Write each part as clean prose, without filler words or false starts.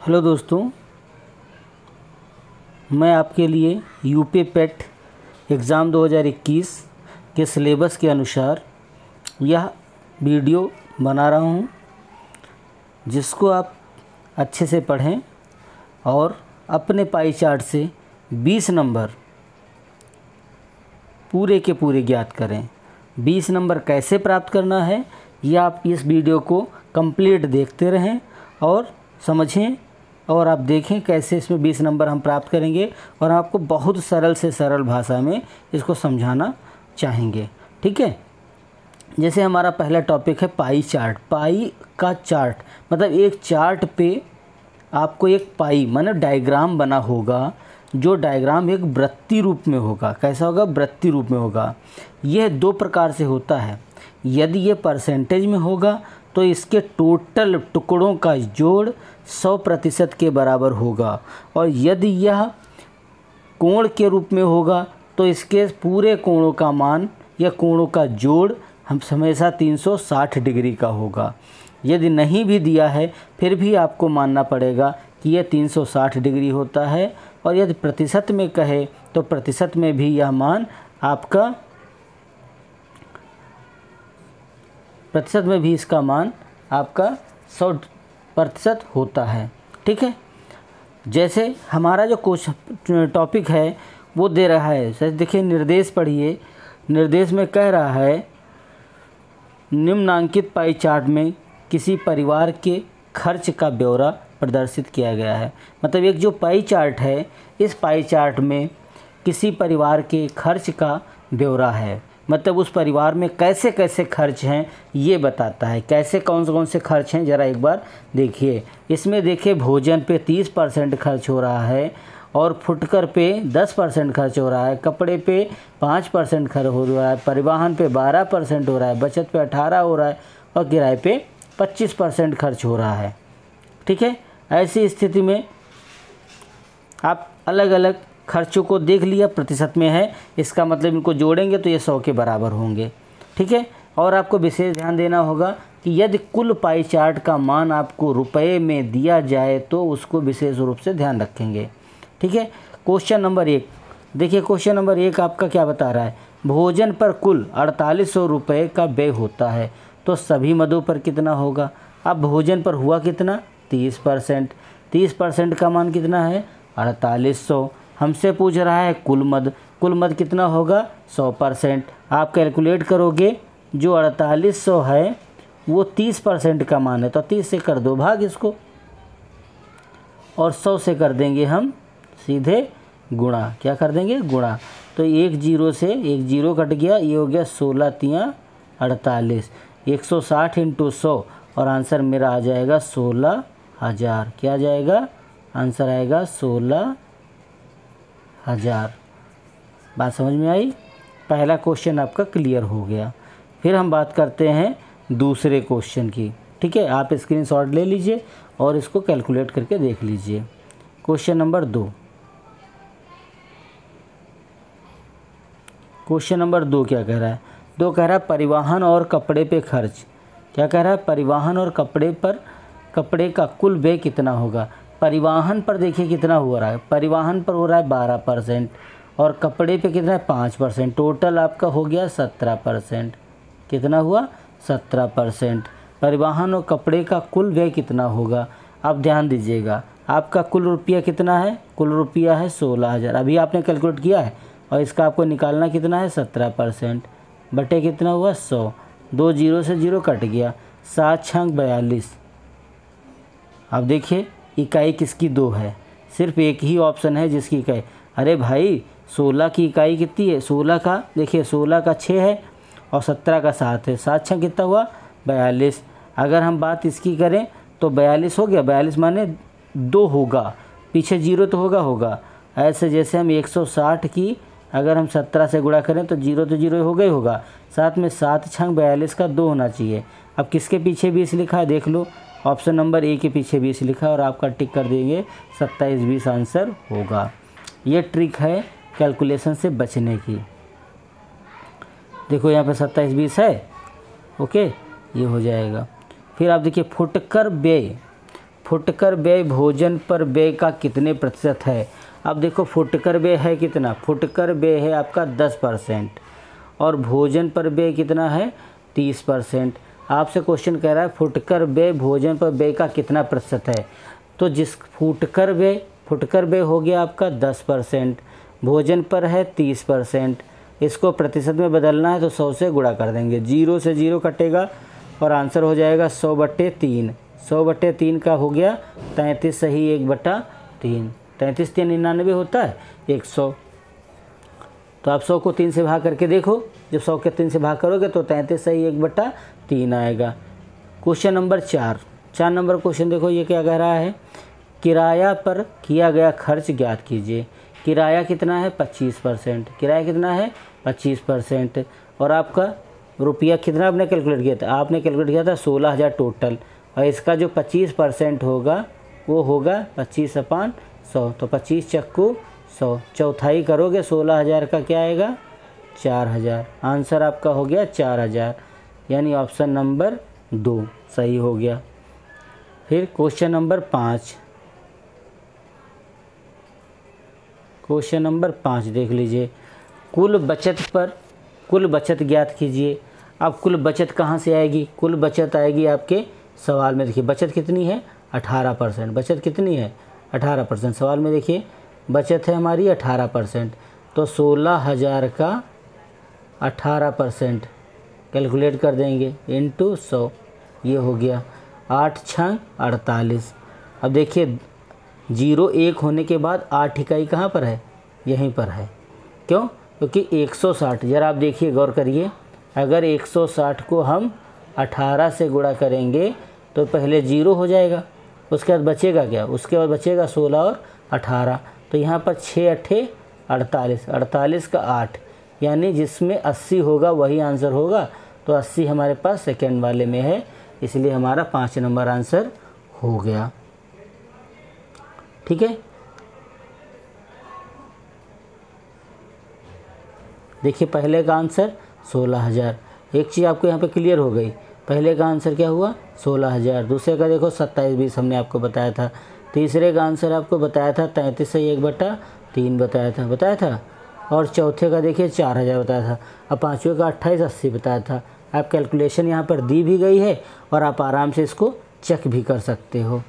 Hello दोस्तों, मैं आपके लिए यूपी पेट एग्ज़ाम 2021 के सिलेबस के अनुसार यह वीडियो बना रहा हूँ, जिसको आप अच्छे से पढ़ें और अपने पाई चार्ट से 20 नंबर पूरे के पूरे ज्ञात करें। 20 नंबर कैसे प्राप्त करना है, यह आप इस वीडियो को कंप्लीट देखते रहें और समझें, और आप देखें कैसे इसमें 20 नंबर हम प्राप्त करेंगे। और आपको बहुत सरल से सरल भाषा में इसको समझाना चाहेंगे, ठीक है। जैसे हमारा पहला टॉपिक है पाई चार्ट। पाई का चार्ट मतलब एक चार्ट पे आपको एक पाई माने डायग्राम बना होगा, जो डायग्राम एक वृत्तीय रूप में होगा। कैसा होगा? वृत्तीय रूप में होगा। यह दो प्रकार से होता है। यदि ये परसेंटेज में होगा तो इसके टोटल टुकड़ों का जोड़ 100% के बराबर होगा, और यदि यह कोण के रूप में होगा तो इसके पूरे कोणों का मान या कोणों का जोड़ हम हमेशा 360 डिग्री का होगा। यदि नहीं भी दिया है फिर भी आपको मानना पड़ेगा कि यह 360 डिग्री होता है। और यदि प्रतिशत में कहे तो प्रतिशत में भी यह मान आपका प्रतिशत में भी इसका मान आपका 100% होता है, ठीक है। जैसे हमारा जो टॉपिक है वो दे रहा है, जैसे देखिए निर्देश पढ़िए। निर्देश में कह रहा है निम्नांकित पाई चार्ट में किसी परिवार के खर्च का ब्यौरा प्रदर्शित किया गया है। मतलब एक जो पाई चार्ट है, इस पाई चार्ट में किसी परिवार के खर्च का ब्यौरा है। मतलब उस परिवार में कैसे कैसे खर्च हैं ये बताता है। कैसे कौन से खर्च हैं ज़रा एक बार देखिए। इसमें देखिए भोजन पे 30% खर्च हो रहा है, और फुटकर पे 10% खर्च हो रहा है, कपड़े पे 5% खर्च हो रहा है, परिवहन पे 12% हो रहा है, बचत पे 18 हो रहा है, और किराए पे 25% खर्च हो रहा है, ठीक है। ऐसी स्थिति में आप अलग अलग खर्चों को देख लिया, प्रतिशत में है, इसका मतलब इनको जोड़ेंगे तो ये 100 के बराबर होंगे, ठीक है। और आपको विशेष ध्यान देना होगा कि यदि कुल पाई चार्ट का मान आपको रुपए में दिया जाए तो उसको विशेष रूप से ध्यान रखेंगे, ठीक है। क्वेश्चन नंबर 1 देखिए। क्वेश्चन नंबर 1 आपका क्या बता रहा है? भोजन पर कुल 4800 रुपये का व्यय होता है, तो सभी मदों पर कितना होगा? अब भोजन पर हुआ कितना? 30%। 30% का मान कितना है? 4800। हमसे पूछ रहा है कुल मद। कुल मद कितना होगा? 100%। आप कैलकुलेट करोगे, जो 4800 है वो 30% का मान है, तो 30 से कर दो भाग इसको, और 100 से कर देंगे हम सीधे गुणा। क्या कर देंगे? गुणा। तो एक जीरो से एक जीरो कट गया, ये हो गया 16 तियाँ 48, 160 × 100, और आंसर मेरा आ जाएगा 16,000। क्या आ जाएगा? आंसर आएगा 16,000। बात समझ में आई? पहला क्वेश्चन आपका क्लियर हो गया। फिर हम बात करते हैं दूसरे क्वेश्चन की, ठीक है। आप स्क्रीनशॉट ले लीजिए और इसको कैलकुलेट करके देख लीजिए। Question number 2। क्वेश्चन नंबर 2 क्या कह रहा है? 2 कह रहा है परिवहन और कपड़े पे खर्च। क्या कह रहा है? परिवहन और कपड़े का कुल व्यय कितना होगा? परिवहन पर देखिए कितना हो रहा है। परिवहन पर हो रहा है 12%, और कपड़े पे कितना है? 5%। टोटल आपका हो गया 17%। कितना हुआ? 17%। परिवहन और कपड़े का कुल व्यय कितना होगा? आप ध्यान दीजिएगा, आपका कुल रुपया कितना है? कुल रुपया है 16,000। अभी आपने कैलकुलेट किया है, और इसका आपको निकालना कितना है? 17%। बटे कितना हुआ? 100। 2 जीरो से जीरो कट गया, 7 छंग 42। अब देखिए इकाई किसकी 2 है? सिर्फ एक ही ऑप्शन है जिसकी इकाई, अरे भाई 16 की इकाई कितनी है? 16 का देखिए, 16 का 6 है और 17 का 7 है। 7 छंग कितना हुआ? 42। अगर हम बात इसकी करें तो 42 हो गया। 42 माने 2 होगा, पीछे जीरो तो होगा। ऐसे जैसे हम 160 की अगर हम 17 से गुणा करें तो जीरो होगा ही होगा। साथ में 7 छंग 42 का 2 होना चाहिए। अब किसके पीछे 20 लिखा है देख लो, ऑप्शन नंबर ए के पीछे 20 लिखा है, और आपका टिक कर देंगे 27-20 आंसर होगा। ये ट्रिक है कैलकुलेशन से बचने की। देखो यहाँ पे 27-20 है, ओके, ये हो जाएगा। फिर आप देखिए फुटकर व्यय। फुटकर व्यय भोजन पर व्यय का कितने प्रतिशत है। अब देखो फुटकर व्यय है कितना, फुटकर व्यय है आपका 10% और भोजन पर व्यय कितना है 30%। आपसे क्वेश्चन कह रहा है फुटकर व्यय भोजन पर व्यय का कितना प्रतिशत है। तो जिस फुटकर व्यय हो गया आपका 10%, भोजन पर है 30%। इसको प्रतिशत में बदलना है तो 100 से गुणा कर देंगे, 0 से 0 कटेगा और आंसर हो जाएगा 100/3। 100/3 का हो गया 33 सही 1/3। 33 3 99 होता है 100। तो आप 100 को 3 से भाग करके देखो, जब 100 के 3 से भाग करोगे तो 33 सही 1/3 आएगा। क्वेश्चन नंबर 4 नंबर क्वेश्चन देखो, ये क्या कह रहा है, किराया पर किया गया खर्च ज्ञात कीजिए। किराया कितना है 25%, किराया कितना है 25% और आपका रुपया कितना आपने कैलकुलेट किया था, आपने कैलकुलेट किया था 16,000 टोटल, और इसका जो 25% होगा वो होगा 25/100। तो 25 चक्कू 100, चौथाई करोगे 16,000 का क्या आएगा 4,000। आंसर आपका हो गया 4,000, यानी ऑप्शन नंबर 2 सही हो गया। फिर क्वेश्चन नंबर 5, क्वेश्चन नंबर 5 देख लीजिए, कुल बचत ज्ञात कीजिए। अब कुल बचत कहाँ से आएगी, कुल बचत आएगी आपके सवाल में, देखिए बचत कितनी है 18%, बचत कितनी है 18%। सवाल में देखिए बचत है हमारी 18%, तो 16,000 का 18% कैलकुलेट कर देंगे इंटू 100, ये हो गया 8 6 48। अब देखिए 0 1 होने के बाद 8 इकाई कहाँ पर है, यहीं पर है। क्यों, क्योंकि 160, ज़रा आप देखिए गौर करिए, अगर 160 को हम 18 से गुणा करेंगे तो पहले 0 हो जाएगा, उसके बाद बचेगा क्या, उसके बाद बचेगा 16 और 18। तो यहाँ पर 6 8 48, 48 का 8, यानी जिसमें 80 होगा वही आंसर होगा। तो 80 हमारे पास सेकेंड वाले में है, इसलिए हमारा 5 नंबर आंसर हो गया। ठीक है, देखिए पहले का आंसर 16,000, एक चीज़ आपको यहाँ पे क्लियर हो गई, पहले का आंसर क्या हुआ 16,000, दूसरे का देखो 27-20 हमने आपको बताया था, तीसरे का आंसर आपको बताया था 33 से 1/3 बताया था, और चौथे का देखिए 4,000 बताया था, अब पाँचवें का 28-80 बताया था। आप कैलकुलेशन यहाँ पर दी भी गई है और आप आराम से इसको चेक भी कर सकते हो।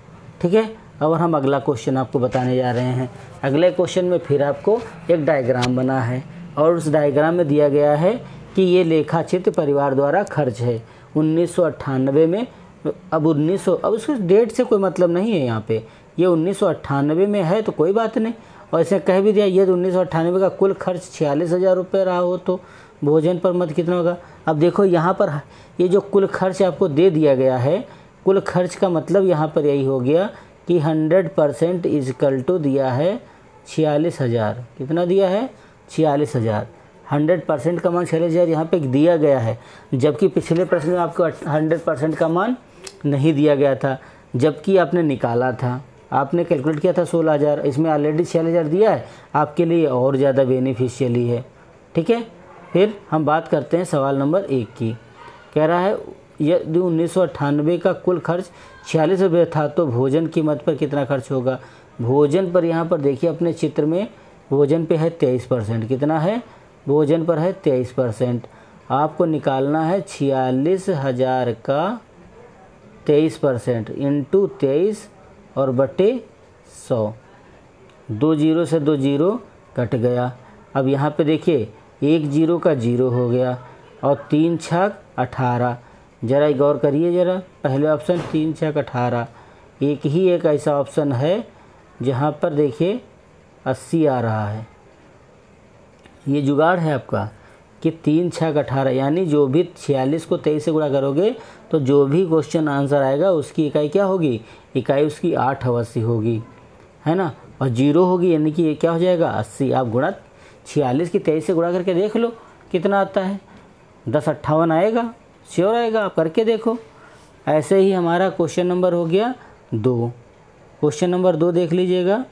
ठीक है, अब हम अगला क्वेश्चन आपको बताने जा रहे हैं। अगले क्वेश्चन में फिर आपको एक डायग्राम बना है और उस डायग्राम में दिया गया है कि ये लेखाचित्र परिवार द्वारा खर्च है 1998 में। अब उसके डेट से कोई मतलब नहीं है, यहाँ पे ये 1998 में है तो कोई बात नहीं, और इसने कह भी दिया ये 1998 का कुल खर्च 46,000 रुपये रहा हो तो भोजन पर मत कितना होगा। अब देखो यहाँ पर ये जो कुल खर्च आपको दे दिया गया है, कुल खर्च का मतलब यहाँ पर यही हो गया कि 100% इजकल टू दिया है 46,000। कितना दिया है 46,000। 100% का मान 46,000 यहाँ पे दिया गया है, जबकि पिछले प्रश्न में आपको 100% का मान नहीं दिया गया था, जबकि आपने निकाला था, आपने कैलकुलेट किया था 16,000, इसमें ऑलरेडी 46,000 दिया है, आपके लिए और ज़्यादा बेनिफिशियली है। ठीक है, फिर हम बात करते हैं सवाल नंबर 1 की। कह रहा है यदि 1998 का कुल खर्च 46 रुपये था तो भोजन कीमत पर कितना खर्च होगा। भोजन पर यहाँ पर देखिए अपने चित्र में भोजन पे है 23%, कितना है भोजन पर है 23%। आपको निकालना है 46,000 का 23% इंटू 23 और बटे 100, 2 0 से 2 0 कट गया। अब यहाँ पे देखिए 1 0 का 0 हो गया और 3 6 18। ज़रा गौर करिए ज़रा, पहले ऑप्शन 3 6 18, एक ही एक ऐसा ऑप्शन है जहाँ पर देखिए 80 आ रहा है। ये जुगाड़ है आपका कि 3 6 18, यानी जो भी 46 को 23 से गुणा करोगे तो जो भी क्वेश्चन आंसर आएगा उसकी इकाई क्या होगी, इकाई उसकी 8 अवश्य होगी, है ना, और 0 होगी, यानी कि ये क्या हो जाएगा 80। आप गुणा 46 की 23 से गुणा करके देख लो कितना आता है, 1058 आएगा, श्योर आएगा, आप करके देखो। ऐसे ही हमारा क्वेश्चन नंबर हो गया 2। क्वेश्चन नंबर 2 देख लीजिएगा।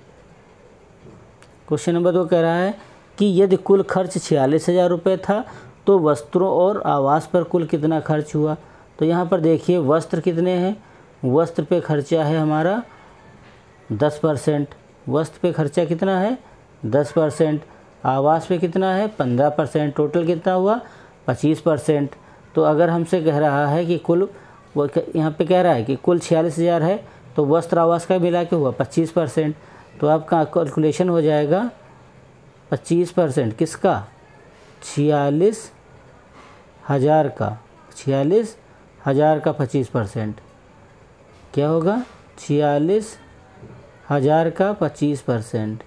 क्वेश्चन नंबर 2 कह रहा है कि यदि कुल खर्च 46,000 रुपये था तो वस्त्रों और आवास पर कुल कितना खर्च हुआ। तो यहाँ पर देखिए वस्त्र कितने हैं, वस्त्र पे खर्चा है हमारा 10%, वस्त्र पे खर्चा कितना है 10%, आवास पे कितना है 15%, टोटल कितना हुआ 25%। तो अगर हमसे कह रहा है कि कुल, वो यहाँ पे कह रहा है कि कुल 46,000 है, तो वस्त्र आवास का मिला के हुआ 25%। तो आपका कैलकुलेशन हो जाएगा 25% किसका 46,000 का, 46,000 का 25% क्या होगा 46,000 का 25%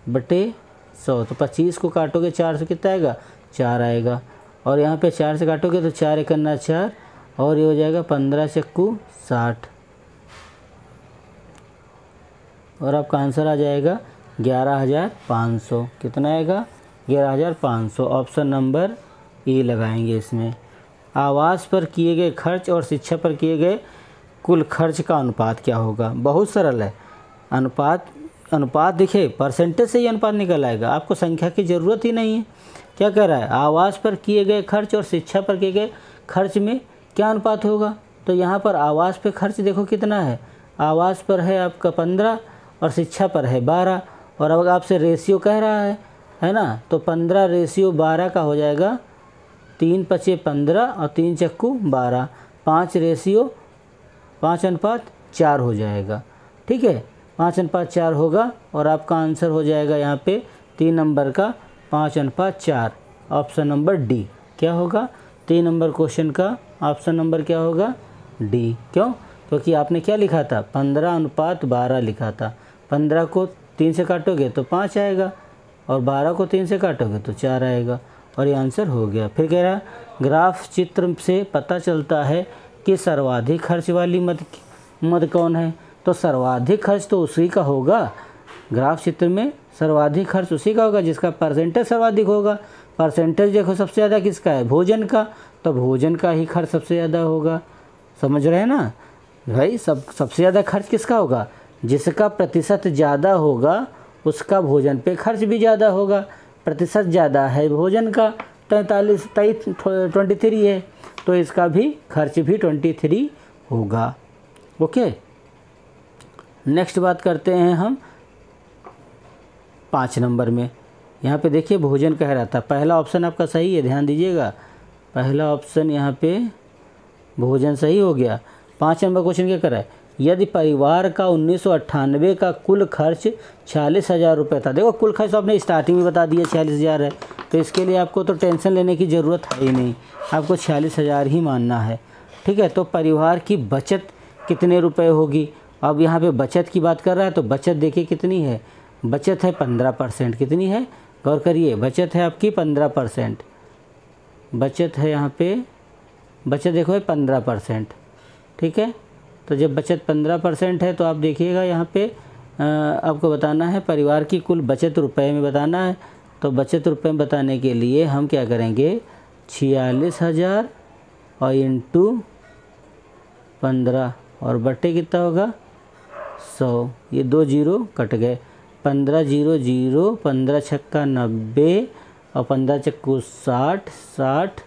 बटे 100। तो 25 को काटोगे 4 से कितना आएगा 4 आएगा, और यहाँ पे 4 से काटोगे तो 4 एकन्ना 4, और ये हो जाएगा 15 चक्कू 60, और आपका आंसर आ जाएगा 11,500। कितना आएगा 11,500। ऑप्शन नंबर ए लगाएंगे इसमें। आवास पर किए गए खर्च और शिक्षा पर किए गए कुल खर्च का अनुपात क्या होगा। बहुत सरल है, अनुपात देखिए परसेंटेज से ही अनुपात निकल आएगा, आपको संख्या की ज़रूरत ही नहीं है। क्या कह रहा है आवास पर किए गए खर्च और शिक्षा पर किए गए खर्च में क्या अनुपात होगा। तो यहाँ पर आवास पे खर्च देखो कितना है, आवास पर है आपका 15 और शिक्षा पर है 12, और अब आपसे रेशियो कह रहा है ना, तो 15:12 का हो जाएगा 3 पचे 15 और 3 चक्कू 12, 5:4 हो जाएगा। ठीक है 5:4 होगा, और आपका आंसर हो जाएगा यहाँ पे 3 नंबर का 5:4। ऑप्शन नंबर डी क्या होगा 3 नंबर क्वेश्चन का ऑप्शन नंबर क्या होगा डी। क्यों, क्योंकि आपने क्या लिखा था 15:12 लिखा था। 15 को 3 से काटोगे तो 5 आएगा, और 12 को 3 से काटोगे तो 4 आएगा, और ये आंसर हो गया। फिर कह रहा ग्राफ चित्र से पता चलता है कि सर्वाधिक खर्च वाली मद कौन है। तो सर्वाधिक खर्च तो उसी का होगा, ग्राफ चित्र में सर्वाधिक खर्च उसी का होगा जिसका परसेंटेज सर्वाधिक होगा। परसेंटेज देखो सबसे ज़्यादा किसका है भोजन का, तो भोजन का ही खर्च सबसे ज़्यादा होगा। समझ रहे हैं ना भाई, सबसे ज़्यादा खर्च किसका होगा, जिसका प्रतिशत ज़्यादा होगा उसका भोजन पे खर्च भी ज़्यादा होगा। प्रतिशत ज़्यादा है भोजन का 23 है, तो इसका भी खर्च भी 23 होगा। ओके, नेक्स्ट बात करते हैं हम 5 नंबर में। यहाँ पे देखिए भोजन कह रहा था, पहला ऑप्शन आपका सही है, ध्यान दीजिएगा, पहला ऑप्शन यहाँ पे भोजन सही हो गया। 5 नंबर क्वेश्चन क्या कर रहा है, यदि परिवार का 1998 का कुल खर्च 46,000 रुपये था। देखो कुल खर्च तो आपने स्टार्टिंग में बता दिया 46,000 है, तो इसके लिए आपको तो टेंशन लेने की ज़रूरत है ही नहीं, आपको 46,000 ही मानना है। ठीक है, तो परिवार की बचत कितने रुपए होगी। अब यहाँ पे बचत की बात कर रहा है, तो बचत देखिए कितनी है, बचत है 15%। कितनी है गौर करिए, बचत है आपकी 15%, बचत है यहाँ पे, बचत देखो है 15%। ठीक है, तो जब बचत 15% है तो आप देखिएगा यहाँ पे आपको बताना है परिवार की कुल बचत रुपए में बताना है। तो बचत रुपए में बताने के लिए हम क्या करेंगे 46,000 और इंटू 15 और बटे कितना होगा 100, ये 2 जीरो कट गए, 15 0 0, 15 छक्का 90 और 15 चक्कू 60 60।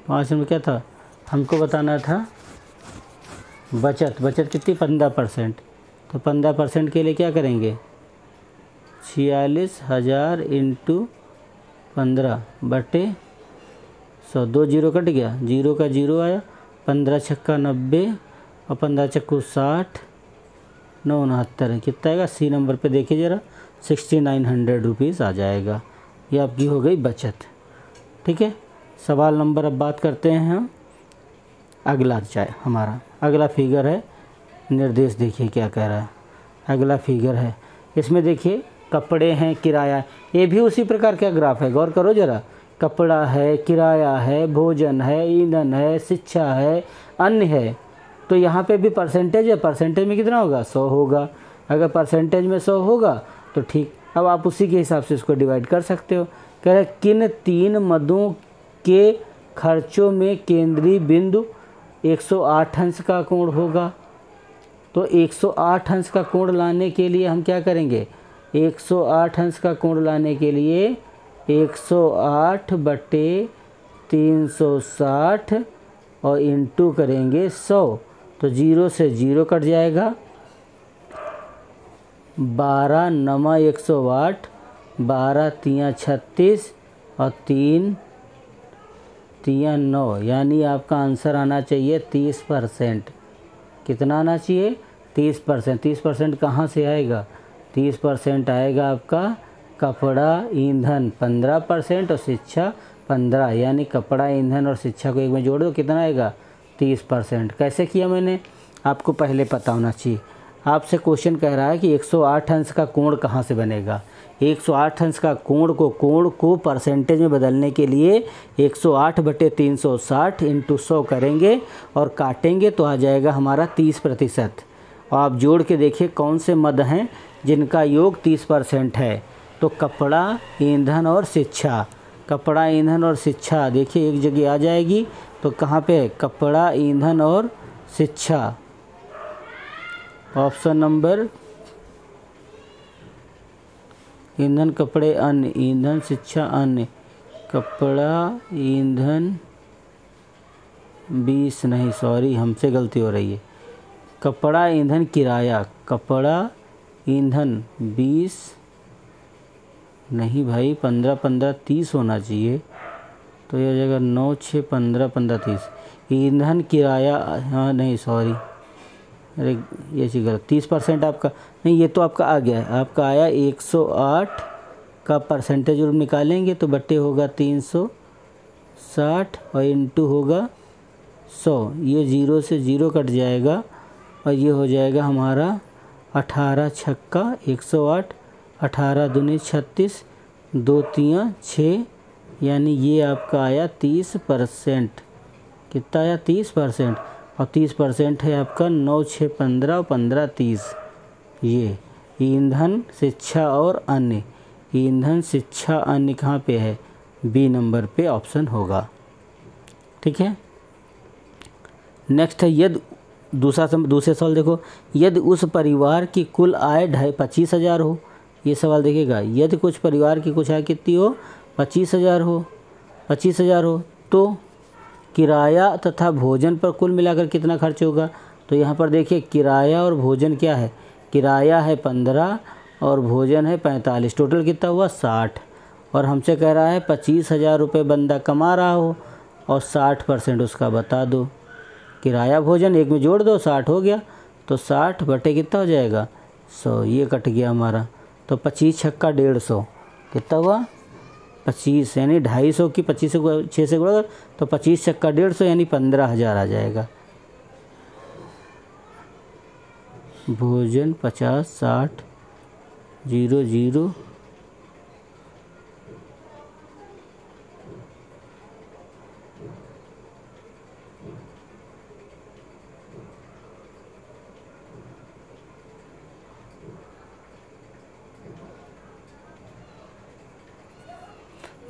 पाँच में क्या था, हमको बताना था बचत, बचत कितनी 15%। तो 15% के लिए क्या करेंगे 46,000 इंटू 15 बटे 100, 2 जीरो कट गया, जीरो का जीरो आया, 15 छक्का 90 और 15 चक्कू 60, 969 कितना आएगा सी नंबर पे देखिए ज़रा 6,900 रुपीज़ आ जाएगा। ये आपकी हो गई बचत। ठीक है, सवाल नंबर अब बात करते हैं हम अगला, चाहे हमारा अगला फिगर है, निर्देश देखिए क्या कह रहा है। अगला फिगर है, इसमें देखिए कपड़े हैं, किराया, ये भी उसी प्रकार का ग्राफ है, गौर करो ज़रा। कपड़ा है, किराया है, भोजन है, ईंधन है, शिक्षा है, अन्य है, तो यहाँ पे भी परसेंटेज है, परसेंटेज में कितना होगा 100 होगा। अगर परसेंटेज में 100 होगा तो ठीक, अब आप उसी के हिसाब से इसको डिवाइड कर सकते हो। कह रहे किन 3 मदों के खर्चों में केंद्रीय बिंदु 108 अंश का कोण होगा। तो 108 अंश का कोण लाने के लिए हम क्या करेंगे, 108 अंश का कोण लाने के लिए 108/360 और इंटू करेंगे 100, तो 0 से 0 कट जाएगा। 12 नमा 108, 12 तियाँ 36 और 3 तियाँ 9, यानी आपका आंसर आना चाहिए 30%। कितना आना चाहिए 30%। 30% कहाँ से आएगा, 30% आएगा आपका कपड़ा ईंधन 15% और शिक्षा 15, यानी कपड़ा ईंधन और शिक्षा को एक में जोड़ दो, कितना आएगा 30%। कैसे किया मैंने, आपको पहले पता होना चाहिए। आपसे क्वेश्चन कह रहा है कि 108 अंश का कोण कहाँ से बनेगा। 108 अंश का कोण को परसेंटेज में बदलने के लिए 108/360 इंटू 100 करेंगे और काटेंगे तो आ जाएगा हमारा 30%। और आप जोड़ के देखिए कौन से मद हैं जिनका योग 30% है। तो कपड़ा, ईंधन और शिक्षा, कपड़ा, ईंधन और शिक्षा देखिए एक जगह आ जाएगी। तो कहाँ पे, कपड़ा, ईंधन और शिक्षा, ऑप्शन नंबर ईंधन, कपड़े, अन्य, ईंधन, शिक्षा, अन्य, कपड़ा, ईंधन 20 नहीं, सॉरी हमसे गलती हो रही है, कपड़ा, ईंधन, किराया, कपड़ा, ईंधन 20 नहीं भाई, 15 30 होना चाहिए। तो यह जगह 9 6 15 30, ईंधन, किराया, हाँ नहीं सॉरी, अरे ये चीज़ गलत। 30% आपका नहीं, ये तो आपका आ गया है, आपका आया 108 का परसेंटेज रूप निकालेंगे तो बट्टे होगा 360 और इंटू होगा 100, ये 0 से 0 कट जाएगा और ये हो जाएगा हमारा 18 छक्का 108, 18 दूनी 36, 2 तियाँ 6, यानी ये आपका आया 30%। कितना आया 30%, और 30% है आपका 9 6 15 और 15 30। ये ईंधन, शिक्षा और अन्य, ईंधन, शिक्षा, अन्य कहाँ पे है, बी नंबर पे ऑप्शन होगा। ठीक है, नेक्स्ट है यदि दूसरे सवाल देखो, यदि उस परिवार की कुल आय 25,000 हो। ये सवाल देखिएगा, यदि कुछ परिवार की कुछ आय कितनी हो 25,000 हो, 25,000 हो तो किराया तथा भोजन पर कुल मिलाकर कितना खर्च होगा। तो यहाँ पर देखिए किराया और भोजन क्या है, किराया है 15 और भोजन है 45, टोटल कितना हुआ 60। और हमसे कह रहा है 25,000 रुपये बंदा कमा रहा हो और 60% उसका बता दो। किराया भोजन एक में जोड़ दो, 60 हो गया, तो 60 बटे कितना हो जाएगा 100, ये कट गया हमारा। तो 25 छक्का 150, कितना हुआ 25, यानी 250 की 25 से 6 से गुणा तो 25 छक्का 150 यानी 15,000 आ जाएगा। भोजन 50 60 0 0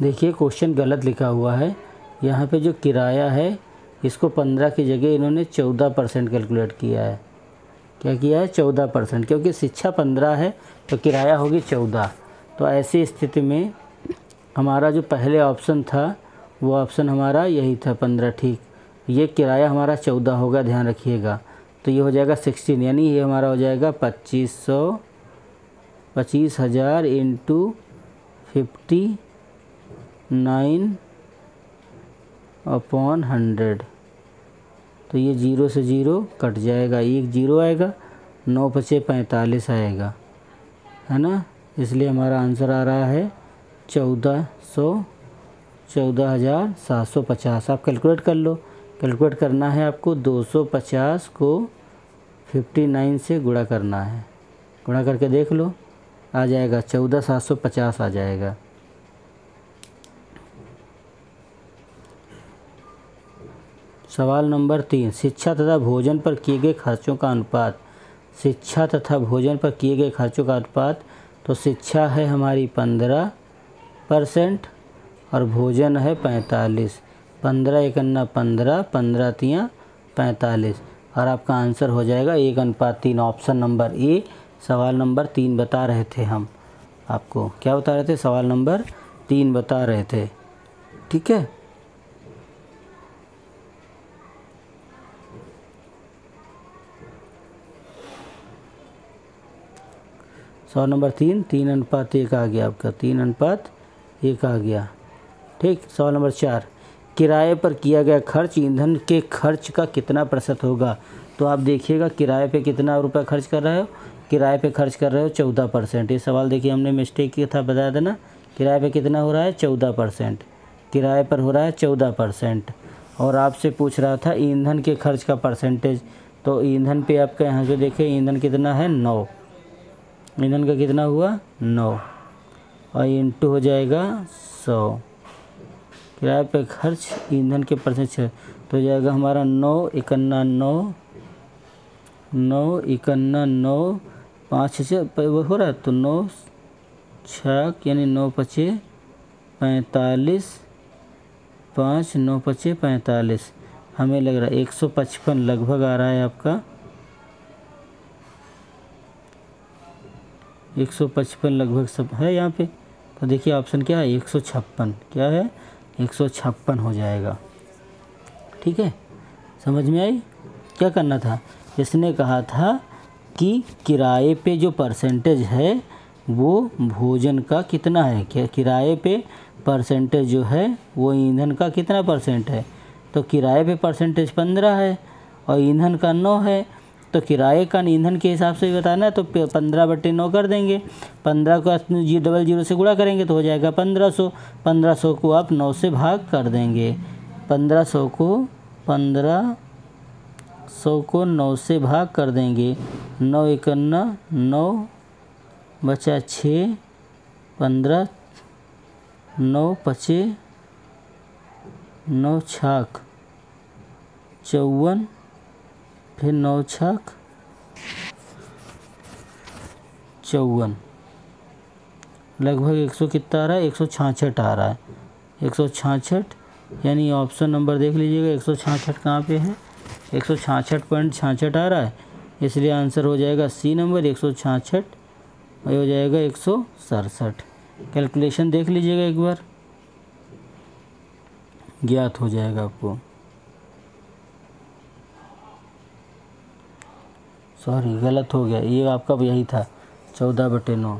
देखिए क्वेश्चन गलत लिखा हुआ है। यहाँ पे जो किराया है इसको 15 की जगह इन्होंने 14% कैलकुलेट किया है। क्या किया है 14%, क्योंकि शिक्षा 15 है तो किराया होगी 14। तो ऐसी स्थिति में हमारा जो पहले ऑप्शन था वो ऑप्शन हमारा यही था 15, ठीक। ये किराया हमारा 14 होगा, ध्यान रखिएगा। तो ये हो जाएगा 16, यानी ये हमारा हो जाएगा 25,000 इंटू 59/100। तो ये 0 से 0 कट जाएगा, एक 0 आएगा, 9 5 45 आएगा, है ना। इसलिए हमारा आंसर आ रहा है 14,750। आप कैलकुलेट कर लो, कैलकुलेट करना है आपको 250 को 59 से गुणा करना है, गुणा करके देख लो आ जाएगा 14,750 आ जाएगा। सवाल नंबर 3, शिक्षा तथा भोजन पर किए गए खर्चों का अनुपात। शिक्षा तथा भोजन पर किए गए खर्चों का अनुपात, तो शिक्षा है हमारी 15% और भोजन है 45। 15 एकन्ना 15, 15 तियाँ 45 और आपका आंसर हो जाएगा 1:3। ऑप्शन नंबर ए सवाल नंबर 3 बता रहे थे हम आपको। क्या बता रहे थे? सवाल नंबर 3 बता रहे थे। ठीक है, सवाल नंबर 3, 3:1 आ गया आपका, 3:1 आ गया। ठीक, सवाल नंबर 4, किराए पर किया गया खर्च ईंधन के खर्च का कितना प्रतिशत होगा। तो आप देखिएगा किराए पे कितना रुपया खर्च कर रहे हो, किराए पे खर्च कर रहे हो 14%। ये सवाल देखिए हमने मिस्टेक किया था, बताया था ना, किराए पे कितना हो रहा है 14%, किराए पर हो रहा है 14%। और आपसे पूछ रहा था ईंधन के खर्च का परसेंटेज, तो ईंधन पे आपका यहाँ से देखिए ईंधन कितना है 9, ईंधन का कितना हुआ 9 और इंटू हो जाएगा 100। किराए पे खर्च ईंधन के परसेंटेज तो हो जाएगा हमारा 9 एकन्ना 9, 9 एकन्ना 9, 5 से वो हो रहा है तो 9 छक यानी 9 पचे 45, 5 9 पचे 45। हमें लग रहा है 155 लगभग आ रहा है आपका, 155 लगभग सब है यहाँ पे। तो देखिए ऑप्शन क्या है 156, क्या है 156 हो जाएगा। ठीक है, समझ में आई? क्या करना था, इसने कहा था कि किराए पे जो परसेंटेज है वो भोजन का कितना है, क्या किराए पे परसेंटेज जो है वो ईंधन का कितना परसेंट है। तो किराए पे परसेंटेज 15 है और ईंधन का 9 है, तो किराए का ईंधन के हिसाब से बताना है तो 15/9 कर देंगे। 15 को 000 से गुणा करेंगे तो हो जाएगा 1500। 1500 को आप 9 से भाग कर देंगे। 1500 को 9 से भाग कर देंगे। 9 एकन्ना 9 बचा 6, 15, 9 पचे 9 छाक 54, फिर 9 छक 54, लगभग 100 कितना आ रहा है 166 आ रहा है, 166। यानी ऑप्शन नंबर देख लीजिएगा 166 कहाँ पे है, 166.66 आ रहा है, इसलिए आंसर हो जाएगा सी नंबर 166 और हो जाएगा 167। कैलकुलेशन देख लीजिएगा एक बार, ज्ञात हो जाएगा आपको। सॉरी गलत हो गया, ये आपका यही था 14/9।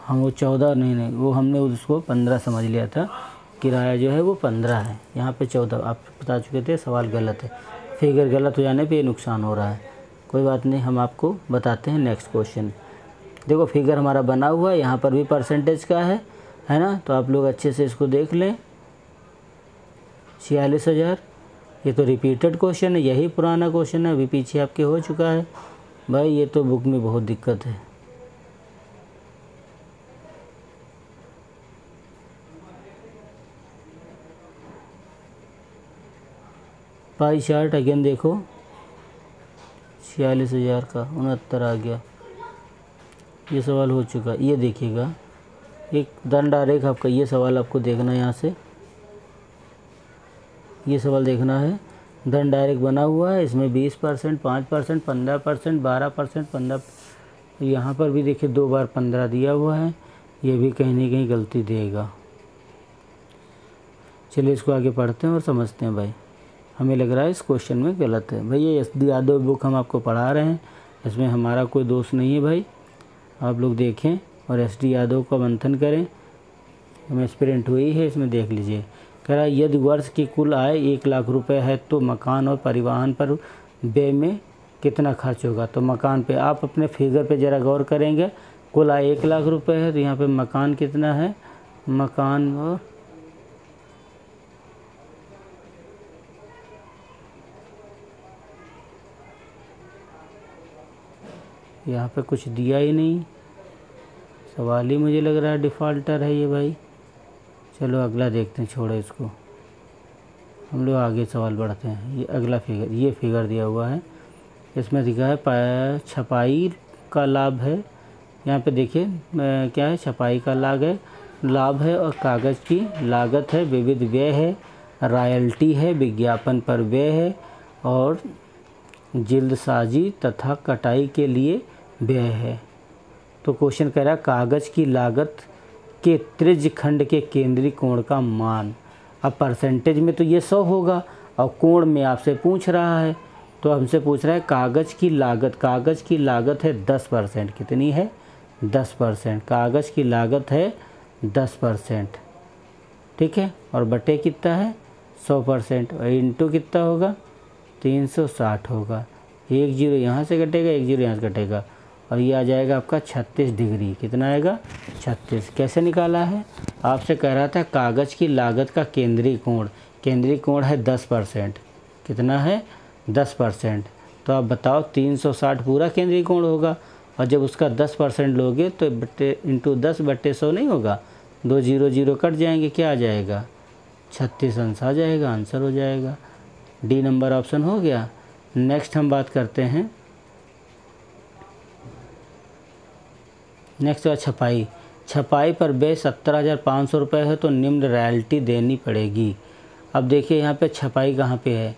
हम वो 14 नहीं वो हमने उसको 15 समझ लिया था, किराया जो है वो 15 है, यहाँ पे 14 आप बता चुके थे। सवाल गलत है, फिगर गलत हो जाने पे ये नुकसान हो रहा है। कोई बात नहीं, हम आपको बताते हैं नेक्स्ट क्वेश्चन। देखो फिगर हमारा बना हुआ है, यहाँ पर भी परसेंटेज का है ना, तो आप लोग अच्छे से इसको देख लें। 46,000, ये तो रिपीटेड क्वेश्चन है, यही पुराना क्वेश्चन है, अभी पीछे आपके हो चुका है भाई। ये तो बुक में बहुत दिक्कत है। पाई चार्ट अगेन देखो, 46,000 का 69 आ गया। ये सवाल हो चुका, ये देखिएगा एक दंड आरेख आपका, ये सवाल आपको देखना है। यहाँ से ये सवाल देखना है, दंड आरेख बना हुआ है, इसमें 20%, 5%, 15%, 12%, 15। यहाँ पर भी देखिए 2 बार 15 दिया हुआ है, ये भी कहीं ना कहीं गलती देगा। चलिए इसको आगे पढ़ते हैं और समझते हैं भाई। हमें लग रहा है इस क्वेश्चन में गलत है भाई। ये SD यादव बुक हम आपको पढ़ा रहे हैं, इसमें हमारा कोई दोष नहीं है भाई। आप लोग देखें और SD यादव का मंथन करें, हमें एस्पिरेंट हुई है, इसमें देख लीजिए। कह रहा है यदि वर्ष की कुल आय 1 लाख रुपए है तो मकान और परिवहन पर व्यय में कितना खर्च होगा। तो मकान पे आप अपने फिगर पे ज़रा गौर करेंगे, कुल आय 1 लाख रुपए है तो यहाँ पे मकान कितना है, मकान और यहाँ पे कुछ दिया ही नहीं, सवाल ही मुझे लग रहा है डिफ़ॉल्टर है ये भाई। चलो अगला देखते हैं, छोड़ो इसको। हम लोग आगे सवाल बढ़ते हैं। ये अगला फिगर, ये फिगर दिया हुआ है, इसमें दिखा है छपाई का लाभ है। यहाँ पे देखिए क्या है, छपाई का लाभ है और कागज़ की लागत है, विविध व्यय है, रॉयल्टी है, विज्ञापन पर व्यय है और जल्दसाजी तथा कटाई के लिए व्यय है। तो क्वेश्चन कह रहा है कागज़ की लागत के त्रिज्य खंड के केंद्रीय कोण का मान। अब परसेंटेज में तो ये 100 होगा और कोण में आपसे पूछ रहा है, तो हमसे पूछ रहा है कागज़ की लागत है 10%। कितनी है? 10%। कागज़ की लागत है 10%, ठीक है। और बटे कितना है? 100%। और इंटू कितना होगा? 360 होगा। एक जीरो यहाँ से कटेगा, एक जीरो यहाँ से कटेगा और ये आ जाएगा आपका 36 डिग्री। कितना आएगा? 36। कैसे निकाला है? आपसे कह रहा था कागज़ की लागत का केंद्रीय कोण है 10%। कितना है? 10%। तो आप बताओ 360 पूरा केंद्रीय कोण होगा और जब उसका 10% लोगे तो इंटू 10/100 नहीं होगा, 2 जीरो जीरो कट जाएंगे, क्या आ जाएगा? 36 अंश आ जाएगा, आंसर हो जाएगा। डी नंबर ऑप्शन हो गया। नेक्स्ट हम बात करते हैं, नेक्स्ट है छपाई पर व्यय 17,500 रुपये है तो निम्न रॉयल्टी देनी पड़ेगी। अब देखिए यहाँ पे छपाई कहाँ पे है?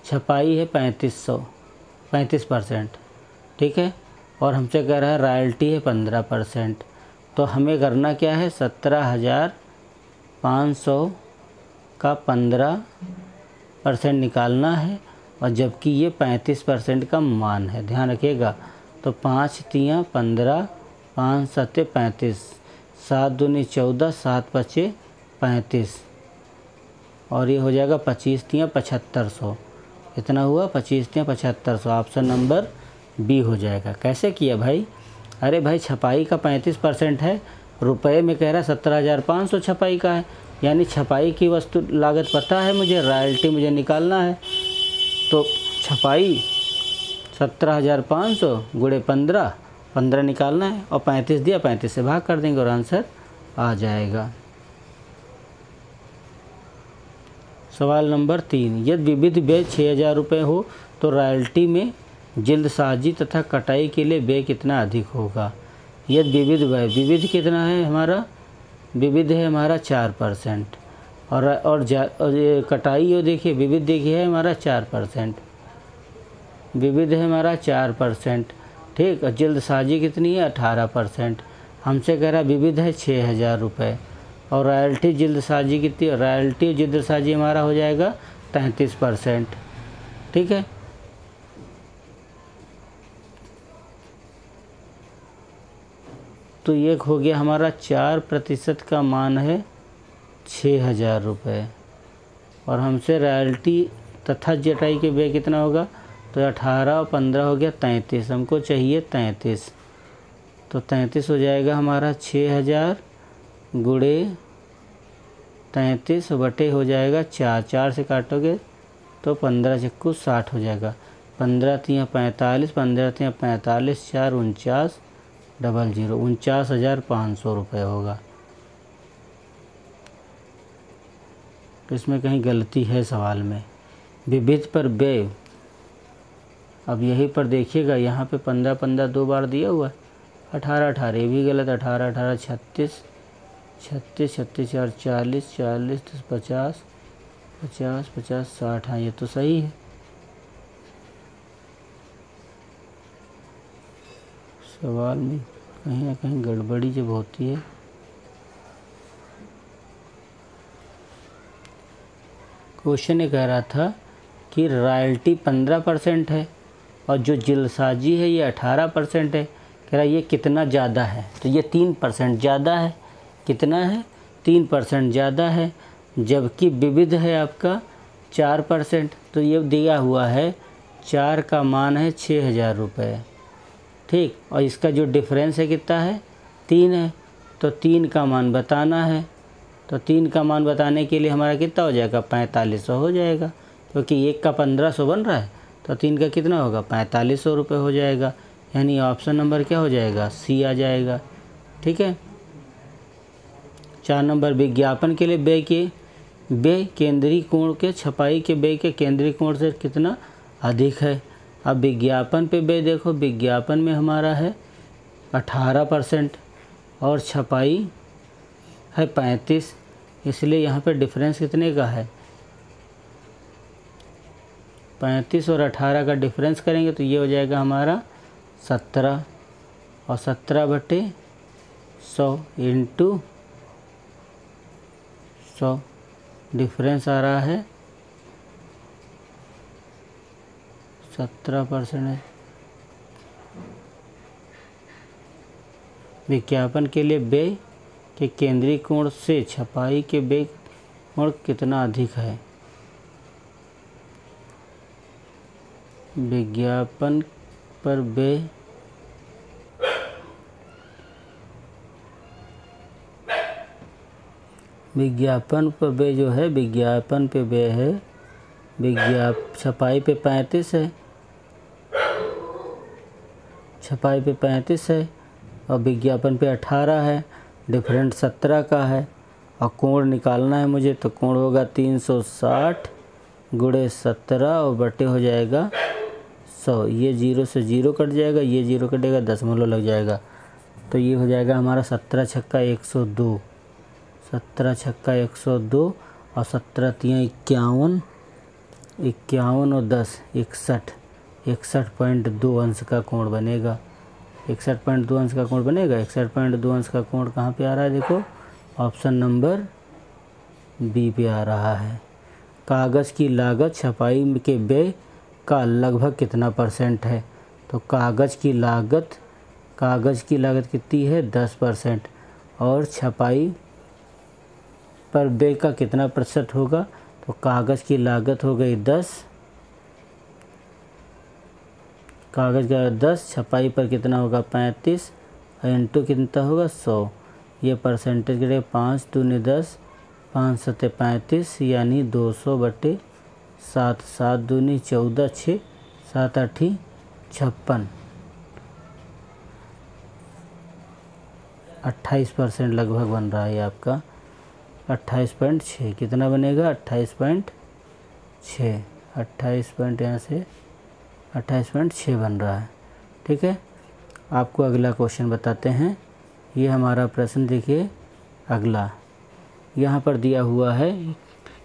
छपाई है 35%, ठीक है। और हमसे कह रहा है रॉयल्टी है 15%। तो हमें करना क्या है? 17,500 का 15% निकालना है और जबकि ये 35% का मान है, ध्यान रखिएगा। तो 5 तियाँ 15, 5 सत्ते 35, 7 दूनी 14, 7 पचे 35 और ये हो जाएगा 25 तियाँ 7500। कितना हुआ? 25 तियाँ 7500। ऑप्शन नंबर बी हो जाएगा। कैसे किया भाई? अरे भाई छपाई का 35% है, रुपए में कह रहा है 17,500 छपाई का है, यानी छपाई की वस्तु लागत पता है मुझे, रॉयल्टी मुझे निकालना है। तो छपाई 17,500 गुणे 15 निकालना है और 35 दिया, 35 से भाग कर देंगे और आंसर आ जाएगा। सवाल नंबर 3, यदि विविध व्यय 6,000 रुपये हो तो रॉयल्टी में जल्दसाजी तथा कटाई के लिए व्यय कितना अधिक होगा? यदि विविध व्यय, विविध कितना है हमारा? विविध है हमारा 4% और ये कटाई हो देखिए, विविध देखिए है हमारा 4%, विविध है हमारा 4%, ठीक। और जल्दसाजी कितनी है? 18%। हमसे कह रहा विविध है 6,000 रुपये और रॉयल्टी जल्दसाजी कितनी? रॉयल्टी जल्दसाजी हमारा हो जाएगा 33%, ठीक है। तो ये हो गया हमारा 4% का मान है 6,000 रुपये और हमसे रॉयल्टी तथा जटाई के व्यय कितना होगा? तो 18 और 15 हो गया 33, हमको चाहिए 33। तो 33 हो जाएगा हमारा 6,000 गुणे 33 बटे हो जाएगा 4 से काटोगे तो 15 चक्कू 60 हो जाएगा। 15 तियाँ 45, 15 तियाँ 45, 4 49 00, 49,500 रुपये होगा। इसमें कहीं गलती है सवाल में। विविध पर व्यय, अब यहीं पर देखिएगा, यहाँ पे 15 2 बार दिया हुआ है, 18 ये भी गलत, 18 36 36 4 40 40 50 50 50 60, हाँ ये तो सही है। सवाल में कहीं ना कहीं गड़बड़ी जब होती है। क्वेश्चन ये कह रहा था कि रॉयल्टी 15% है और जो जल्दसाजी है ये 18% है। कह रहा ये कितना ज़्यादा है? तो ये 3% ज़्यादा है। कितना है? 3% ज़्यादा है। जबकि विविध है आपका 4%। तो ये दिया हुआ है 4 का मान है 6,000 रुपये, ठीक। और इसका जो डिफरेंस है कितना है? 3 है। तो 3 का मान बताना है। तो 3 का मान बताने के लिए हमारा कितना हो जाएगा? 4500 हो जाएगा, क्योंकि 1 का 1500 बन रहा है तो 3 का कितना होगा? 4500 रुपये हो जाएगा। यानी ऑप्शन नंबर क्या हो जाएगा? सी आ जाएगा, ठीक है। 4 नंबर, विज्ञापन के लिए व्यय के व्यय केंद्रीय कोण के छपाई के व्यय के केंद्रीय कोण से कितना अधिक है। अब विज्ञापन पे व्यय देखो, विज्ञापन में हमारा है 18% और छपाई है 35, इसलिए यहाँ पे डिफरेंस कितने का है 35 और 18 का डिफरेंस करेंगे तो ये हो जाएगा हमारा 17 और 17/100 इंटू 100 डिफरेंस आ रहा है 17%। विज्ञापन के लिए व्यय के केंद्रीय कोण से छपाई के व्यय कोण कितना अधिक है। विज्ञापन पर व्यय जो है, विज्ञापन पे व्यय है, छपाई पे 35 है, छपाई पे 35 है और विज्ञापन पे 18 है, डिफरेंट 17 का है और कोण निकालना है मुझे, तो कोण होगा 360 गुणे 17 और बटे हो जाएगा 100। ये 0 से 0 कट जाएगा, ये 0 कटेगा, दशमलव लग जाएगा, तो ये हो जाएगा हमारा 17 छक्का 102, 17 छक्का 102 और 17 तियाँ 51, 51 और 10 61, 61.2 अंश का कोण बनेगा। 61.2 अंश का कोण बनेगा। 61.2 अंश का कोण कहाँ पे आ रहा है, देखो ऑप्शन नंबर बी पे आ रहा है। कागज़ की लागत छपाई के व्यय का लगभग कितना % है। तो कागज़ की लागत कितनी है 10% और छपाई पर व्यय का कितना % होगा। तो कागज़ की लागत हो गई 10, कागज़ का 10, छपाई पर कितना होगा 35 इंटू कितना होगा 100। ये परसेंटेज के 5 दूनी 10, 5 सत्ते 35 यानी 200/7, 7 दूनी 14, 6 7 8 56, 28% लगभग बन रहा है आपका। 28.6 कितना बनेगा 28.6, 28 पॉइंट यहाँ से 28.6 बन रहा है। ठीक है, आपको अगला क्वेश्चन बताते हैं। ये हमारा प्रश्न देखिए अगला, यहाँ पर दिया हुआ है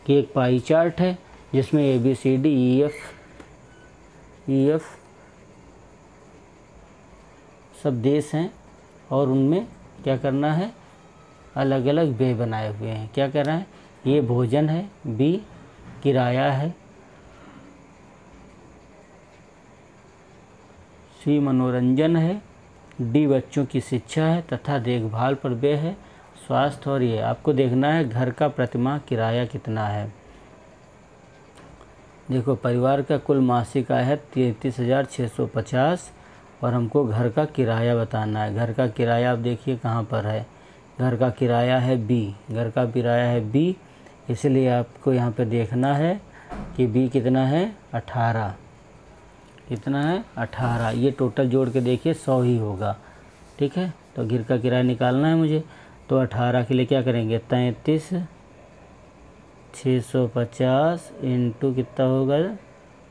कि एक पाई चार्ट है जिसमें ABCDEF सब देश हैं और उनमें क्या करना है, अलग अलग व्यय बनाए हुए हैं। क्या कर रहे हैं, ये भोजन है, B किराया है, C मनोरंजन है, D बच्चों की शिक्षा है तथा देखभाल पर व्यय है, स्वास्थ्य। और ये आपको देखना है घर का प्रतिमाह किराया कितना है। देखो परिवार का कुल मासिक आय है 33,650 और हमको घर का किराया बताना है। घर का किराया आप देखिए कहाँ पर है, घर का किराया है B, घर का किराया है B, इसलिए आपको यहाँ पे देखना है कि B कितना है 18, कितना है 18। ये टोटल जोड़ के देखिए 100 ही होगा। ठीक है, तो घर का किराया निकालना है मुझे, तो 18 के लिए क्या करेंगे 33,650 इंटू कितना होगा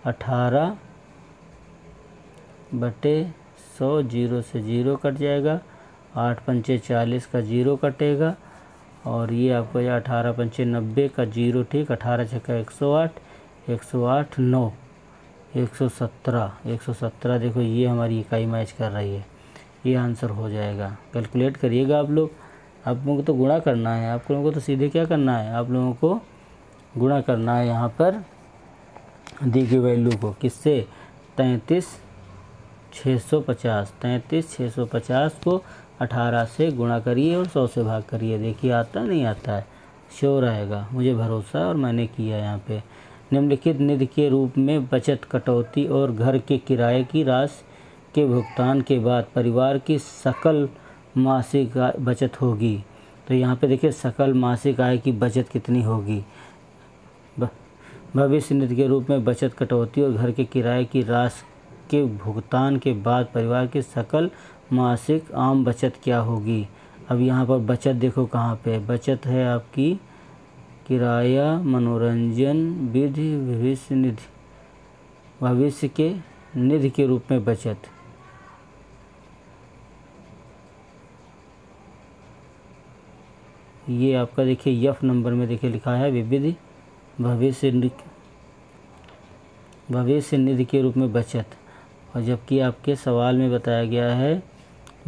18/100, 0 से 0 कट जाएगा, 8 पंचे 40 का 0 कटेगा और ये आपको 18 पंचे 90 का 0, ठीक, 18 छक्का 108, 108 9 117 देखो ये हमारी इकाई मैच कर रही है, ये आंसर हो जाएगा। कैलकुलेट करिएगा आप लोग, आप लोगों को तो गुणा करना है, आप लोगों को तो सीधे क्या करना है, आप लोगों को गुणा करना है यहाँ पर दी गई वैल्यू को किससे 33,650, 33,650 को 18 से गुणा करिए और 100 से भाग करिए। देखिए आता नहीं आता है, श्योर आएगा, मुझे भरोसा है और मैंने किया यहाँ पे। निम्नलिखित निधि के रूप में बचत कटौती और घर के किराए की राशि के भुगतान के बाद परिवार की सकल मासिक बचत होगी। तो यहाँ पे देखिए सकल मासिक आय की बचत कितनी होगी। भविष्य निधि के रूप में बचत कटौती और घर के किराए की राशि के भुगतान के बाद परिवार की सकल मासिक आम बचत क्या होगी। अब यहाँ पर बचत देखो कहाँ पे, बचत है आपकी किराया मनोरंजन विधि भविष्य निधि, भविष्य के निधि के रूप में बचत। ये आपका देखिए F नंबर में देखिए लिखा है विविध भविष्य निधि के रूप में बचत, और जबकि आपके सवाल में बताया गया है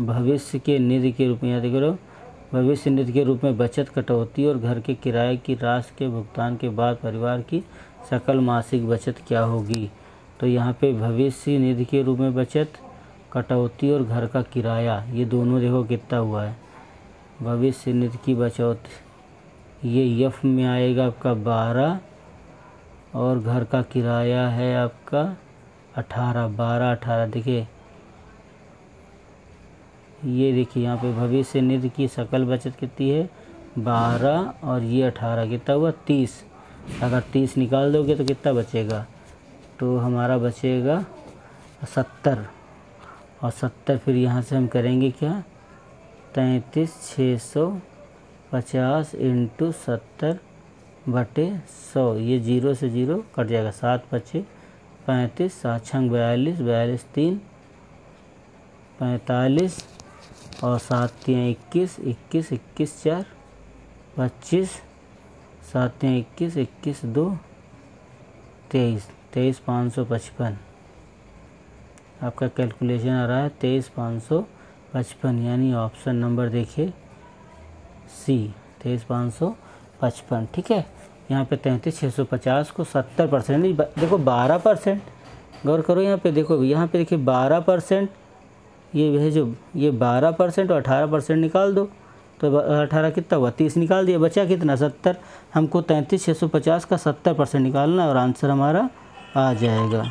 भविष्य के निधि के रूप में, याद करो भविष्य निधि के रूप में बचत कटौती और घर के किराए की राशि के भुगतान के बाद परिवार की सकल मासिक बचत क्या होगी। तो यहाँ पे भविष्य निधि के रूप में बचत, कटौती और घर का किराया, ये दोनों देखो कितना हुआ है। भविष्य निधि की बचत ये F में आएगा आपका 12, और घर का किराया है आपका 18, 12 18। देखिए ये देखिए यहाँ पे भविष्य निधि की सकल बचत कितनी है 12, और ये 18, कितना हुआ 30। अगर 30 निकाल दोगे तो कितना बचेगा, तो हमारा बचेगा 70, और 70 फिर यहाँ से हम करेंगे क्या 33,650 इंटू 70/100, ये 0 से 0 कट जाएगा, 7 बचे 35, 7 छंग 42, 42 3 45, और 7 3 21, 21 21 4 25, 7 3 21, 21 2 23, 23,555। आपका कैलकुलेशन आ रहा है 23,555, यानी ऑप्शन नंबर देखिए सी 23,555। ठीक है, यहाँ पे 33,650 को 70%, नहीं देखो 12%, गौर करो यहाँ पे, देखो यहाँ पे देखिए 12%, ये है जो ये 12% और 18% निकाल दो, तो 18 कितना हुआ 30 निकाल दिया, बचा कितना 70। हमको 33,650 का 70% निकालना और आंसर हमारा आ जाएगा।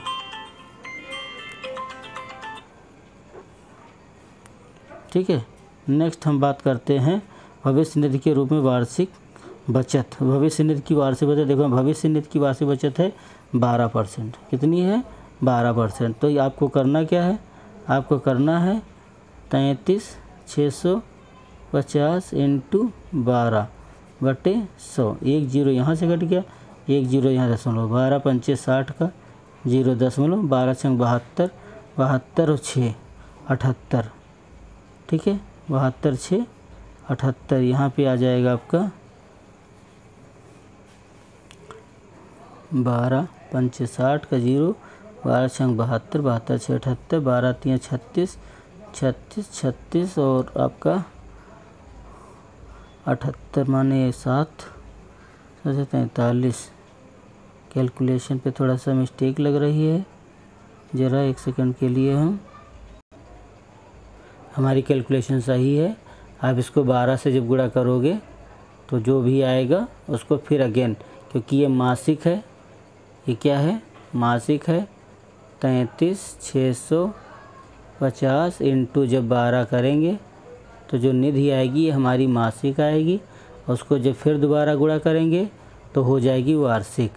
ठीक है, नेक्स्ट हम बात करते हैं भविष्य निधि के रूप में वार्षिक बचत। भविष्य निधि की वार्षिक बचत, देखो भविष्य निधि की वार्षिक बचत है 12%, कितनी है 12%। तो आपको करना क्या है, आपको करना है 33,650 इंटू 12/100, 1 0 यहाँ से कट गया, 1 0 यहाँ 0.12 पंचे 60 का 0 दशमलव 12 छंग 72, 72 और 6 78। ठीक है, 72 6 78, यहाँ पे आ जाएगा आपका 12 पंचे 60 का 0, 12 छंग 72, 72 6 78, 12 3 36, 36 36 और आपका 78 माने 7 43। कैलकुलेशन पे थोड़ा सा मिस्टेक लग रही है, ज़रा 1 सेकंड के लिए हमारी कैलकुलेशन सही है। आप इसको 12 से जब गुणा करोगे तो जो भी आएगा उसको फिर अगेन, क्योंकि ये मासिक है, ये क्या है मासिक है, 33,650 इंटू जब 12 करेंगे तो जो निधि आएगी ये हमारी मासिक आएगी, उसको जब फिर दोबारा गुणा करेंगे तो हो जाएगी वार्षिक।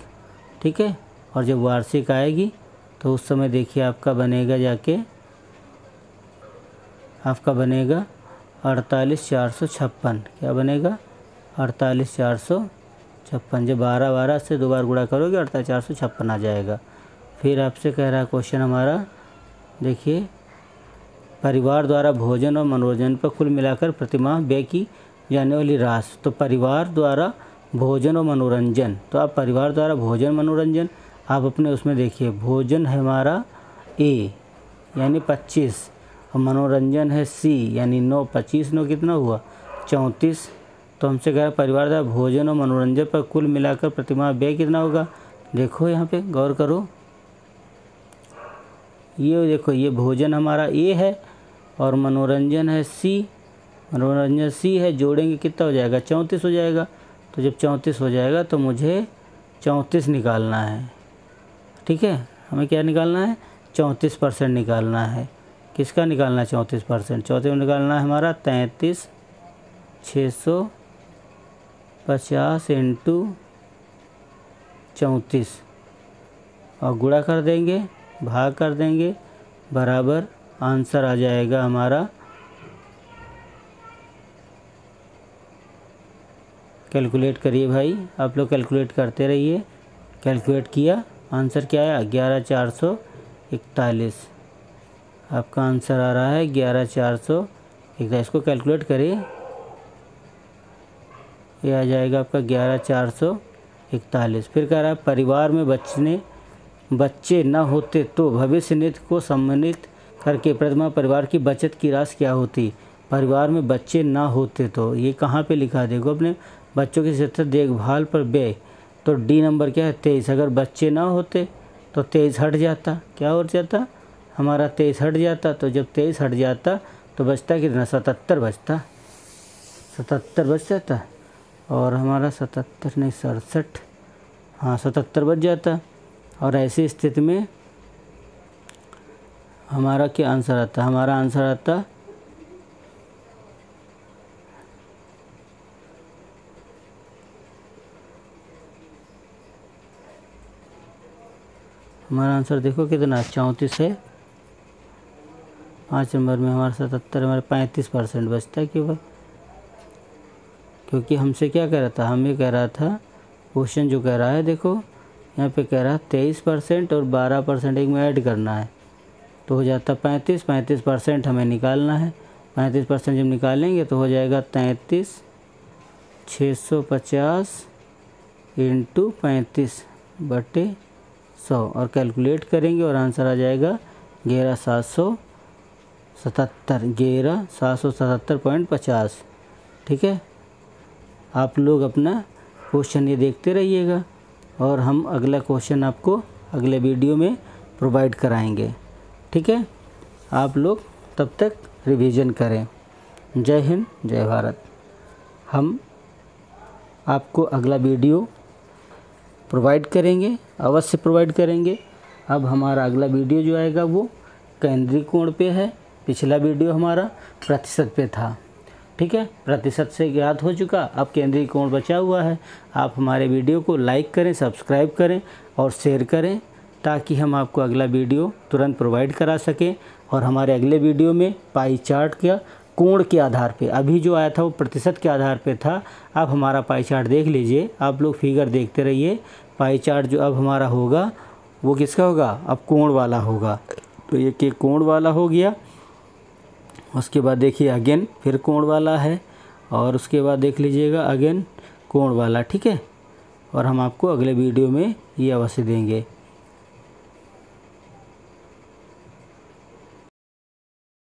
ठीक है, और जब वार्षिक आएगी तो उस समय देखिए आपका बनेगा जाके, आपका बनेगा 48,456। क्या बनेगा 48,456। जब 12 से 2 बार गुणा करोगे 48,456 आ जाएगा। फिर आपसे कह रहा है क्वेश्चन हमारा, देखिए परिवार द्वारा भोजन और मनोरंजन पर कुल मिलाकर प्रतिमाह व्यय की जाने वाली राशि। तो परिवार द्वारा भोजन और मनोरंजन, तो आप परिवार द्वारा भोजन मनोरंजन आप अपने उसमें देखिए, भोजन है हमारा A यानी 25, और मनोरंजन है C यानी 9, 25 9 कितना हुआ 34। तो हमसे कह रहा है परिवार द्वारा भोजन और मनोरंजन पर कुल मिलाकर प्रतिमाह व्यय कितना होगा। देखो यहाँ पे गौर करो, ये देखो ये भोजन हमारा A है और मनोरंजन है C, मनोरंजन C है, जोड़ेंगे कितना हो जाएगा 34 हो जाएगा। तो जब 34 हो जाएगा तो मुझे 34 निकालना है। ठीक है, हमें क्या निकालना है 34% निकालना है। किसका निकालना है 34%, 34 निकालना है हमारा 33,650 इंटू 34, और गुणा कर देंगे, भाग कर देंगे, बराबर आंसर आ जाएगा हमारा कैलकुलेट करिए भाई, आप लोग कैलकुलेट करते रहिए। कैलकुलेट किया, आंसर क्या आया? 11,441। आपका आंसर आ रहा है 11,441। इसको कैलकुलेट करिए, ये आ जाएगा आपका 11,441। फिर कह रहा है परिवार में बच्चे न होते तो भविष्य निधि को सम्मिलित करके प्रथमा परिवार की बचत की राशि क्या होती? परिवार में बच्चे ना होते तो ये कहाँ पे लिखा? देखो अपने बच्चों की शिक्षा देखभाल पर व्यय, तो डी नंबर क्या है? 23। अगर बच्चे ना होते तो 23 हट जाता, क्या हो जाता हमारा? 23 हट जाता। तो जब 23 हट जाता तो बचता कितना? 77 बचता, 77 बच जाता। और हमारा 77 नहीं 67, हाँ 77 बच जाता। और ऐसी स्थिति में हमारा क्या आंसर आता? हमारा आंसर आता हमारा आंसर देखो कितना 34 है। 5 नंबर में हमारा 77, हमारे 35% बचता है केवल। क्योंकि हमसे क्या कह रहा था? हमें कह रहा था क्वेश्चन जो कह रहा है, देखो यहाँ पे कह रहा है 23% और 12% एक में ऐड करना है, तो हो जाता 35% हमें निकालना है। 35% जब निकालेंगे तो हो जाएगा 33,650 इंटू 35/100 और कैलकुलेट करेंगे और आंसर आ जाएगा 11,777.50। ठीक है, आप लोग अपना क्वेश्चन ये देखते रहिएगा और हम अगला क्वेश्चन आपको अगले वीडियो में प्रोवाइड कराएंगे। ठीक है, आप लोग तब तक रिवीजन करें। जय हिंद, जय भारत। हम आपको अगला वीडियो प्रोवाइड करेंगे, अवश्य प्रोवाइड करेंगे। अब हमारा अगला वीडियो जो आएगा वो केंद्रीय कोण पे है। पिछला वीडियो हमारा प्रतिशत पे था। ठीक है, प्रतिशत से ज्ञात हो चुका, अब केंद्रीय कोण बचा हुआ है। आप हमारे वीडियो को लाइक करें, सब्सक्राइब करें और शेयर करें ताकि हम आपको अगला वीडियो तुरंत प्रोवाइड करा सकें। और हमारे अगले वीडियो में पाई चार्ट का कोण के आधार पे, अभी जो आया था वो प्रतिशत के आधार पे था, अब हमारा पाई चार्ट देख लीजिए। आप लोग फिगर देखते रहिए। पाई चार्ट जो अब हमारा होगा वो किसका होगा? अब कोण वाला होगा। तो ये कि कोण वाला हो गया। उसके बाद देखिए अगेन फिर कोण वाला है और उसके बाद देख लीजिएगा अगेन कोण वाला। ठीक है, और हम आपको अगले वीडियो में ये अवश्य देंगे।